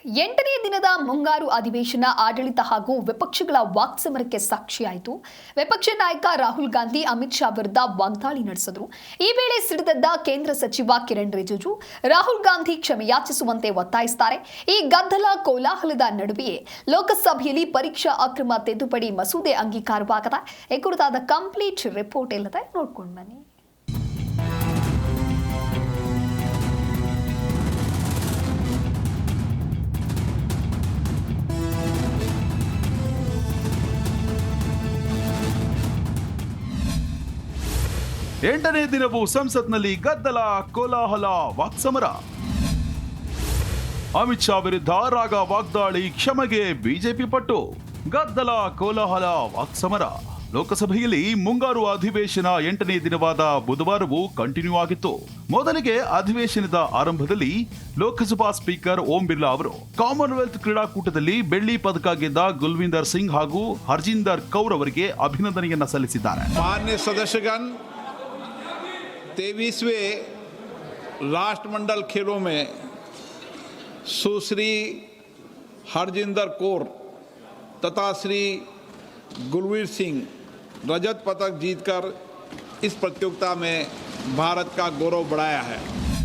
ಎಂಟನೇ ದಿನದ ಮುಂಗಾರು ಅಧಿವೇಶನ ಆಡಳಿತ ಹಾಗೂ ವಿಪಕ್ಷಗಳ ವಾಕ್ಸಮರಕ್ಕೆ ಸಾಕ್ಷಿಯಾಯಿತು. ವಿಪಕ್ಷ ನಾಯಕ ರಾಹುಲ್ ಗಾಂಧಿ ಅಮಿತ್ ಶಾ ವಿರುದ್ಧ ವಾಗ್ದಾಳಿ ನಡೆಸಿದರು. ಈ ವೇಳೆ ಸಿಡಿದೆದ್ದ ಕೇಂದ್ರ ಸಚಿವ ಕಿರಣ್ ರಿಜಿಜು ರಾಹುಲ್ ಗಾಂಧಿ ಕ್ಷಮೆಯಾಚಿಸುವಂತೆ ಒತ್ತಾಯಿಸುತ್ತಾರೆ. ಈ ಗದ್ದಲ ಕೋಲಾಹಲದ ನಡುವೆಯೇ ಲೋಕಸಭೆಯಲ್ಲಿ ಪರೀಕ್ಷಾ ಅಕ್ರಮ ತಿದ್ದುಪಡಿ ಮಸೂದೆ ಅಂಗೀಕಾರವಾಗಿದೆ. ಈ ಕುರಿತಾದ ಕಂಪ್ಲೀಟ್ ರಿಪೋರ್ಟ್ ಇಲ್ಲದೆ ನೋಡ್ಕೊಂಡು ಬನ್ನಿ. ಎಂಟನೇ ದಿನವೂ ಸಂಸತ್ನಲ್ಲಿ ಗದ್ದಲ, ಕೋಲಾಹಲ, ವಾಕ್ಸಮರ. ಅಮಿತ್ ಶಾ ವಿರುದ್ಧ ರಾಗ ವಾಗ್ದಾಳಿ, ಕ್ಷಮೆಗೆ ಬಿಜೆಪಿ ಪಟ್ಟು. ಗದ್ದಲ, ಕೋಲಾಹಲ, ವಾಕ್ಸಮರ. ಲೋಕಸಭೆಯಲ್ಲಿ ಮುಂಗಾರು ಅಧಿವೇಶನ ಎಂಟನೇ ದಿನವಾದ ಬುಧವಾರವೂ ಕಂಟಿನ್ಯೂ ಆಗಿತ್ತು. ಮೊದಲಿಗೆ ಅಧಿವೇಶನದ ಆರಂಭದಲ್ಲಿ ಲೋಕಸಭಾ ಸ್ಪೀಕರ್ ಓಂ ಬಿರ್ಲಾ ಅವರು ಕಾಮನ್ವೆಲ್ತ್ ಕ್ರೀಡಾಕೂಟದಲ್ಲಿ ಬೆಳ್ಳಿ ಪದಕ ಗೆದ್ದ ಗುಲ್ವಿಂದರ್ ಸಿಂಗ್ ಹಾಗೂ ಹರ್ಜಿಂದರ್ ಕೌರ್ ಅವರಿಗೆ ಅಭಿನಂದನೆಯನ್ನ ಸಲ್ಲಿಸಿದ್ದಾರೆ. ಮಾನ್ಯ ಸದಸ್ಯಗण, 23वें राष्ट्रमंडल खेलों में सुश्री हरजिंदर कौर तथा श्री गुलवीर सिंह रजत पदक जीतकर इस प्रतियोगिता में भारत का गौरव बढ़ाया है.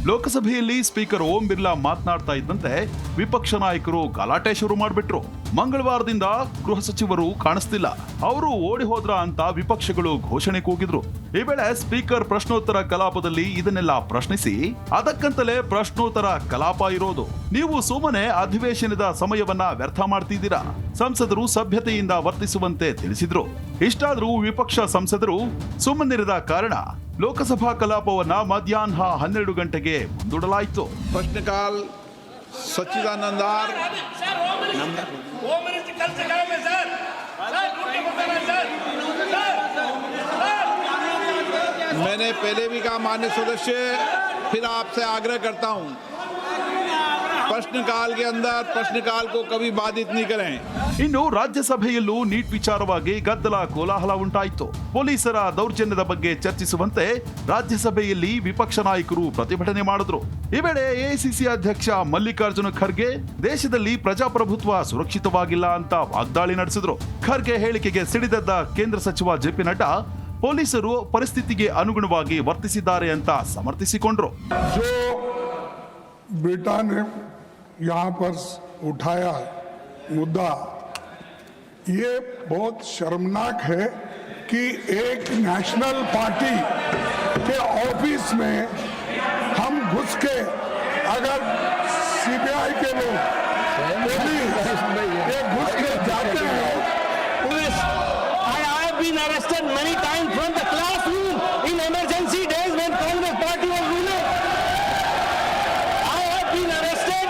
ಲೋಕಸಭೆಯಲ್ಲಿ ಸ್ಪೀಕರ್ ಓಂ ಬಿರ್ಲಾ ಮಾತನಾಡ್ತಾ ಇದ್ದಂತೆ ವಿಪಕ್ಷ ನಾಯಕರು ಗಲಾಟೆ ಶುರು ಮಾಡಿಬಿಟ್ರು. ಮಂಗಳವಾರದಿಂದ ಗೃಹ ಸಚಿವರು ಕಾಣಿಸ್ತಿಲ್ಲ, ಅವರು ಓಡಿ ಹೋದ್ರ ಅಂತ ವಿಪಕ್ಷಗಳು ಘೋಷಣೆ ಕೂಗಿದ್ರು. ಈ ವೇಳೆ ಸ್ಪೀಕರ್ ಪ್ರಶ್ನೋತ್ತರ ಕಲಾಪದಲ್ಲಿ ಇದನ್ನೆಲ್ಲ ಪ್ರಶ್ನಿಸಿ, ಅದಕ್ಕಂತಲೇ ಪ್ರಶ್ನೋತ್ತರ ಕಲಾಪ ಇರೋದು, ನೀವು ಸುಮ್ಮನೆ ಅಧಿವೇಶನದ ಸಮಯವನ್ನ ವ್ಯರ್ಥ ಮಾಡ್ತಿದ್ದೀರಾ, ಸಂಸದರು ಸಭ್ಯತೆಯಿಂದ ವರ್ತಿಸುವಂತೆ ತಿಳಿಸಿದ್ರು. ಇಷ್ಟಾದ್ರೂ ವಿಪಕ್ಷ ಸಂಸದರು ಸುಮ್ಮನಿರದ ಕಾರಣ ಲೋಕಸಭಾ ಕಲಾಪವನ್ನ ಮಧ್ಯಾಹ್ನ 12 ಗಂಟೆಗೆ ಮುಂದೂಡಲಾಯಿತು. प्रश्नकाल सच्चिदानंदार मैंने पहले भी कहा, मान्य सदस्य, फिर आपसे आग्रह करता हूं, प्रश्नकाल के अंदर प्रश्नकाल को कभी बाधित नहीं करें. ಇನ್ನು ರಾಜ್ಯಸಭೆಯಲ್ಲೂ ನೀಟ್ ವಿಚಾರವಾಗಿ ಗದ್ದಲ, ಕೋಲಾಹಲ ಉಂಟಾಯಿತು. ಪೊಲೀಸರ ದೌರ್ಜನ್ಯದ ಬಗ್ಗೆ ಚರ್ಚಿಸುವಂತೆ ರಾಜ್ಯಸಭೆಯಲ್ಲಿ ವಿಪಕ್ಷ ನಾಯಕರು ಪ್ರತಿಭಟನೆ ಮಾಡಿದ್ರು. ಈ ವೇಳೆ ಎಐಸಿಸಿ ಅಧ್ಯಕ್ಷ ಮಲ್ಲಿಕಾರ್ಜುನ ಖರ್ಗೆ ದೇಶದಲ್ಲಿ ಪ್ರಜಾಪ್ರಭುತ್ವ ಸುರಕ್ಷಿತವಾಗಿಲ್ಲ ಅಂತ ವಾಗ್ದಾಳಿ ನಡೆಸಿದ್ರು. ಖರ್ಗೆ ಹೇಳಿಕೆಗೆ ಸಿಡಿದೆದ್ದ ಕೇಂದ್ರ ಸಚಿವ ಜೆಪಿ ನಡ್ಡಾ ಪೊಲೀಸರು ಪರಿಸ್ಥಿತಿಗೆ ಅನುಗುಣವಾಗಿ ವರ್ತಿಸಿದ್ದಾರೆ ಅಂತ ಸಮರ್ಥಿಸಿಕೊಂಡ್ರು. बेटा ने यहाँ पर उठाया मुद्दा, ये बहुत शर्मनाक है कि एक नेशनल पार्टी के ऑफिस में हम घुस के, अगर सीबीआई के लोग घुस के जाते हैं. I have been arrested many times from the classroom in emergency days when Congress party was ruling. I have been arrested,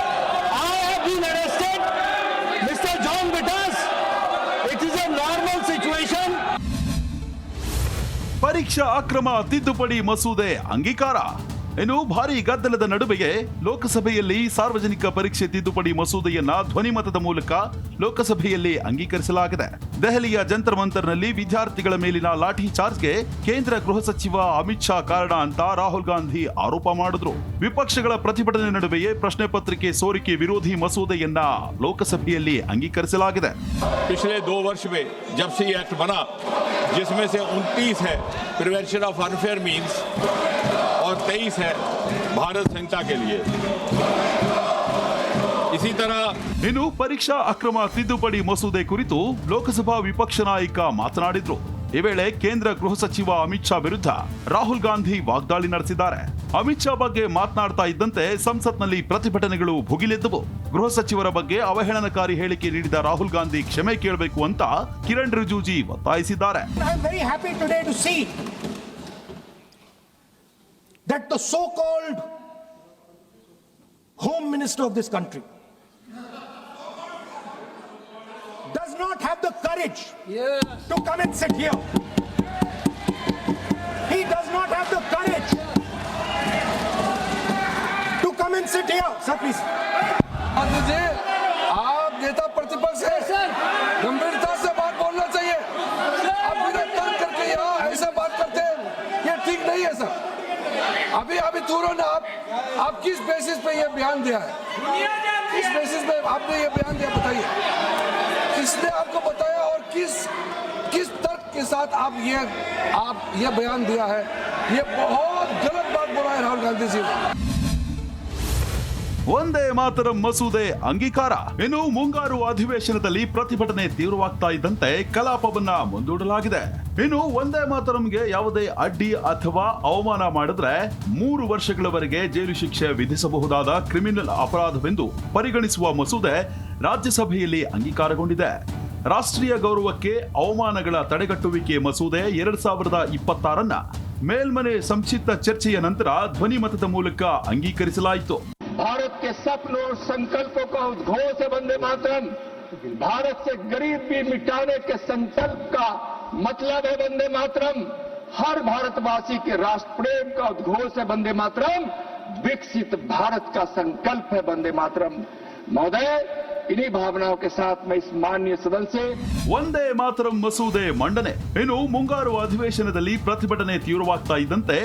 Mr. John Bittas. It is a normal situation. ಪರೀಕ್ಷಾ ಅಕ್ರಮ ತಿದ್ದುಪಡಿ ಮಸೂದೆ ಅಂಗೀಕಾರ. ಇನ್ನು ಭಾರಿ ಗದ್ದಲದ ನಡುವೆಯೇ ಲೋಕಸಭೆಯಲ್ಲಿ ಸಾರ್ವಜನಿಕ ಪರೀಕ್ಷೆ ತಿದ್ದುಪಡಿ ಮಸೂದೆಯನ್ನ ಧ್ವನಿಮತದ ಮೂಲಕ ಲೋಕಸಭೆಯಲ್ಲಿ ಅಂಗೀಕರಿಸಲಾಗಿದೆ. ದೆಹಲಿಯ ಜಂತರ್ ಮಂತರ್ನಲ್ಲಿ ವಿದ್ಯಾರ್ಥಿಗಳ ಮೇಲಿನ ಲಾಠಿ ಚಾರ್ಜ್ಗೆ ಕೇಂದ್ರ ಗೃಹ ಸಚಿವ ಅಮಿತ್ ಶಾ ಕಾರಣ ಅಂತ ರಾಹುಲ್ ಗಾಂಧಿ ಆರೋಪ ಮಾಡಿದ್ರು. ವಿಪಕ್ಷಗಳ ಪ್ರತಿಭಟನೆ ನಡುವೆಯೇ ಪ್ರಶ್ನೆ ಪತ್ರಿಕೆ ಸೋರಿಕೆ ವಿರೋಧಿ ಮಸೂದೆಯನ್ನ ಲೋಕಸಭೆಯಲ್ಲಿ ಅಂಗೀಕರಿಸಲಾಗಿದೆ. पिछले 2 वर्ष में जब से ये एक्ट बना, जिसमें से 29 है प्रिवेंशन ऑफ अनफेयर मीन्स और 23 है भारत संहिता के लिए. इसी तरह ಇನ್ನು ಪರೀಕ್ಷಾ ಅಕ್ರಮ ತಿದ್ದುಪಡಿ ಮಸೂದೆ ಕುರಿತು ಲೋಕಸಭಾ ವಿಪಕ್ಷ ನಾಯಕ ಮಾತನಾಡಿದ್ರು. ಈ ವೇಳೆ ಕೇಂದ್ರ ಗೃಹ ಸಚಿವ ಅಮಿತ್ ಶಾ ವಿರುದ್ಧ ರಾಹುಲ್ ಗಾಂಧಿ ವಾಗ್ದಾಳಿ ನಡೆಸಿದ್ದಾರೆ. ಅಮಿತ್ ಶಾ ಬಗ್ಗೆ ಮಾತನಾಡ್ತಾ ಇದ್ದಂತೆ ಸಂಸತ್ನಲ್ಲಿ ಪ್ರತಿಭಟನೆಗಳು ಭುಗಿಲೆದ್ದವು. ಗೃಹ ಸಚಿವರ ಬಗ್ಗೆ ಅವಹೇಳನಕಾರಿ ಹೇಳಿಕೆ ನೀಡಿದ ರಾಹುಲ್ ಗಾಂಧಿ ಕ್ಷಮೆ ಕೇಳಬೇಕು ಅಂತ ಕಿರಣ್ ರಿಜಿಜು ಒತ್ತಾಯಿಸಿದ್ದಾರೆ. That the so-called Home Minister of this country does not have the courage to come and sit here. He does not have the courage to come and sit here. Sir, please. आप नेता प्रतिपक्ष हैं, गंभीरता से बात बोलना चाहिए. आप बिना तर्क करके यहाँ ऐसा बात करते हैं, ये ठीक नहीं है सर. अभी तुरंत आप किस बेसिस पे ये बयान दिया है? किस बेसिस पे आपने ये बयान दिया, बताइए किसने आपको बताया और किस तर्क के साथ आप ये बयान दिया है? ये बहुत गलत बात बोला है राहुल गांधी जी ने। ಒಂದೇ ಮಾತರಂ ಮಸೂದೆ ಅಂಗೀಕಾರ. ಇನ್ನು ಮುಂಗಾರು ಅಧಿವೇಶನದಲ್ಲಿ ಪ್ರತಿಭಟನೆ ತೀವ್ರವಾಗ್ತಾ ಇದ್ದಂತೆ ಕಲಾಪವನ್ನ ಮುಂದೂಡಲಾಗಿದೆ. ಇನ್ನು ಒಂದೇ ಮಾತರಂಗೆ ಯಾವುದೇ ಅಡ್ಡಿ ಅಥವಾ ಅವಮಾನ ಮಾಡಿದ್ರೆ 3 ವರ್ಷಗಳವರೆಗೆ ಜೈಲು ಶಿಕ್ಷೆ ವಿಧಿಸಬಹುದಾದ ಕ್ರಿಮಿನಲ್ ಅಪರಾಧವೆಂದು ಪರಿಗಣಿಸುವ ಮಸೂದೆ ರಾಜ್ಯಸಭೆಯಲ್ಲಿ ಅಂಗೀಕಾರಗೊಂಡಿದೆ. ರಾಷ್ಟ್ರೀಯ ಗೌರವಕ್ಕೆ ಅವಮಾನಗಳ ತಡೆಗಟ್ಟುವಿಕೆ ಮಸೂದೆ 2026 ಮೇಲ್ಮನೆ ಸಂಕ್ಷಿಪ್ತ ಚರ್ಚೆಯ ನಂತರ ಧ್ವನಿಮತದ ಮೂಲಕ ಅಂಗೀಕರಿಸಲಾಯಿತು. भारत के सपनों और संकल्पों का उद्घोष है वंदे मातरम। भारत से गरीबी मिटाने के संकल्प का मतलब है वंदे मातरम। हर भारतवासी के राष्ट्र प्रेम का उद्घोष है वंदे मातरम। विकसित भारत का संकल्प है वंदे मातरम। महोदय, इन्हीं भावनाओं के साथ मैं इस माननीय सदन से ಒಂದೇ ಮಾತರಂ ಮಸೂದೆ ಮಂಡನೆ. ಇನ್ನು ಮುಂಗಾರು ಅಧಿವೇಶನದಲ್ಲಿ ಪ್ರತಿಭಟನೆ ತೀವ್ರವಾಗ್ತಾ ಇದ್ದಂತೆ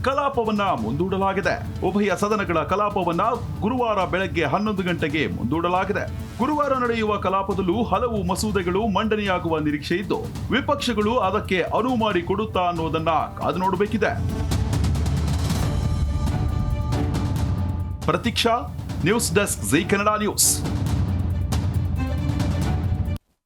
ಕಲಾಪವನ್ನ ಮುಂದೂಡಲಾಗಿದೆ. ಉಭಯ ಸದನಗಳ ಕಲಾಪವನ್ನ ಗುರುವಾರ ಬೆಳಗ್ಗೆ 11 ಗಂಟೆಗೆ ಮುಂದೂಡಲಾಗಿದೆ. ಗುರುವಾರ ನಡೆಯುವ ಕಲಾಪದಲ್ಲೂ ಹಲವು ಮಸೂದೆಗಳು ಮಂಡನೆಯಾಗುವ ನಿರೀಕ್ಷೆ ಇದ್ದು ವಿಪಕ್ಷಗಳು ಅದಕ್ಕೆ ಅನುವು ಮಾಡಿಕೊಡುತ್ತಾ ಅನ್ನೋದನ್ನ ಕಾದು ನೋಡಬೇಕಿದೆ. Pratiksha, news desk, Zee Kannada news.